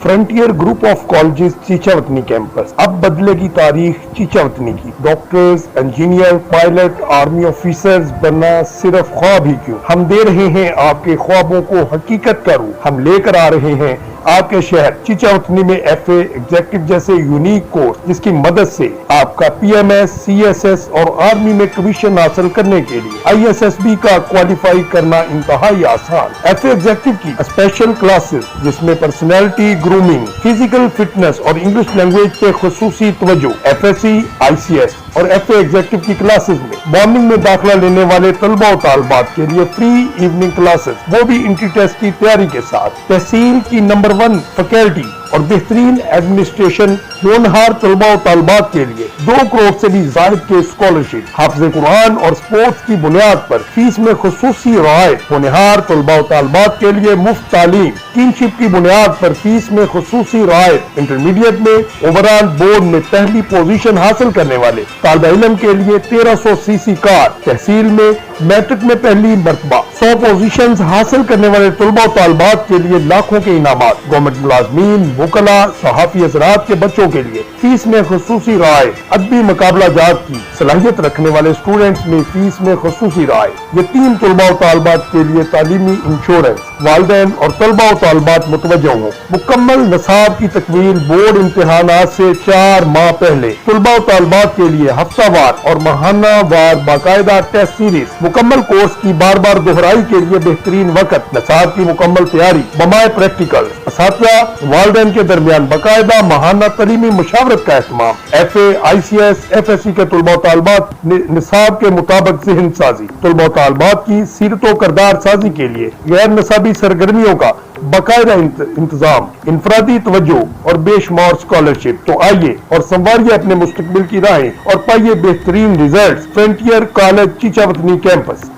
Frontier group of colleges Chichawatni campus, اب بدلے گی تاریخ چیچا وطنی کی۔ Doctors, engineer, pilot, army officers بننا صرف خواب ہی کیوں، ہم دے رہے ہیں آپ کے خوابوں کو حقیقت کا روپ۔ ہم لے کر آ رہے ہیں آپ کے شہر چیچا وطنی میں ایف اے ایگزیکٹو جیسے یونیک کورس، جس کی مدد سے آپ کا P M S, C S S اور آرمی میں کمیشن حاصل کرنے کے لیے آئی ایس ایس بی کا کوالیفائی کرنا انتہائی آسان۔ ایف اے ایگزیکٹو کی اسپیشل کلاسز جس میں پرسنالٹی گرومنگ، فزیکل فٹنس اور انگلش لینگویج پہ خصوصی توجہ، F S C, I C S اور ایف اے ایگزیکٹو کی کلاسز میں مارننگ میں داخلہ لینے والے طلبہ و طالبات کے لیے فری ایوننگ کلاسز، وہ بھی انٹری ٹیسٹ کی تیاری کے ساتھ۔ تحصیل کی نمبر 1 فیکلٹی اور بہترین ایڈمنسٹریشن، ہونہار طلبہ و طالبات کے لیے 2 کروڑ سے بھی زائد کے اسکالرشپ، حافظ قرآن اور سپورٹس کی بنیاد پر فیس میں خصوصی رعایت، ہونہار طلبہ و طالبات کے لیے مفت تعلیم، اسکالرشپ کی بنیاد پر فیس میں خصوصی رعایت، انٹرمیڈیٹ میں اوورآل بورڈ میں پہلی پوزیشن حاصل کرنے والے طالب علم کے لیے 1300 سی سی کار، تحصیل میں میٹرک میں پہلی مرتبہ 100 پوزیشنز حاصل کرنے والے طلبہ و طالبات کے لیے لاکھوں کے انعامات، گورنمنٹ ملازمین، وکلاء، صحافی حضرات کے بچوں کے لیے فیس میں خصوصی رعایت، ادبی مقابلہ جات کی صلاحیت رکھنے والے اسٹوڈنٹس میں فیس میں خصوصی رعایت، یتیم طلبہ و طالبات کے لیے تعلیمی انشورنس، والدین اور طلبہ و طالبات متوجہ ہوں، مکمل نصاب کی تکمیل بورڈ امتحانات سے 4 ماہ پہلے، طلبہ و طالبات کے لیے ہفتہ وار اور ماہانہ وار باقاعدہ ٹیسٹ سیریز، مکمل کورس کی بار بار دہرائی کے لیے بہترین وقت، نصاب کی مکمل تیاری بمائے پریکٹیکل، اساتذہ والدین کے درمیان باقاعدہ ماہانہ تعلیمی مشاورت کا اہتمام، F A, I C S, F S C کے طلبہ و طالبات نصاب کے مطابق ذہن سازی، طلبہ و طالبات کی سیرت و کردار سازی کے لیے غیر نصابی سرگرمیوں کا باقاعدہ انتظام، انفرادی توجہ اور بے شمار اسکالرشپ۔ تو آئیے اور سنواریے اپنے مستقبل کی راہیں اور پائیے بہترین ریزلٹس، فرنٹیئر کالج چیچا وطنی کیمپس۔